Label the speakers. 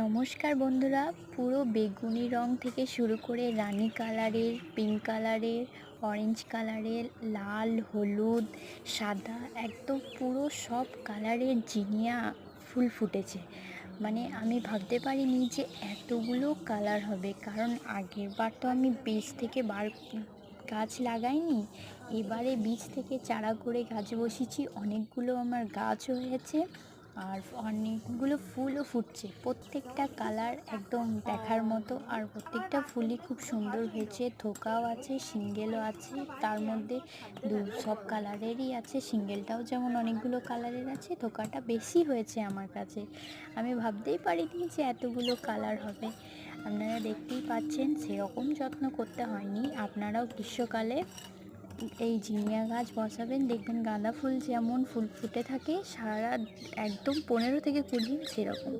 Speaker 1: নমস্কার বন্ধুরা, পুরো বেগুনি রং থেকে শুরু করে রানী কালারের, পিঙ্ক কালারের, অরেঞ্জ কালারের, লাল, হলুদ, সাদা, একদম পুরো সব কালারের জিনিয়া ফুল ফুটেছে। মানে আমি ভাবতে পারিনি যে এতগুলো কালার হবে, কারণ আগের বার তো আমি বীজ থেকে গাছ লাগাইনি। এবারে বীজ থেকে চারা করে গাছ বসিয়েছি, অনেকগুলো আমার গাছও হয়েছে আর অনেকগুলো ফুলও ফুটছে। প্রত্যেকটা কালার একদম দেখার মতো, আর প্রত্যেকটা ফুলই খুব সুন্দর হয়েছে। থোকাও আছে, সিঙ্গেলও আছে, তার মধ্যে সব কালারেরই আছে। সিঙ্গেলটাও যেমন অনেকগুলো কালারের আছে, থোকাটা বেশি হয়েছে আমার কাছে। আমি ভাবতেই পারিনি যে এতগুলো কালার হবে। আপনারা দেখতেই পাচ্ছেন, সেরকম যত্ন করতে হয়নি। আপনারাও গ্রীষ্মকালে এই জিনিয়া গাছ বসাবেন, দেখবেন গাঁদা ফুল যেমন ফুল ফুটে থাকে সারা একদম 15 থেকে 20 দিন, সেরকম।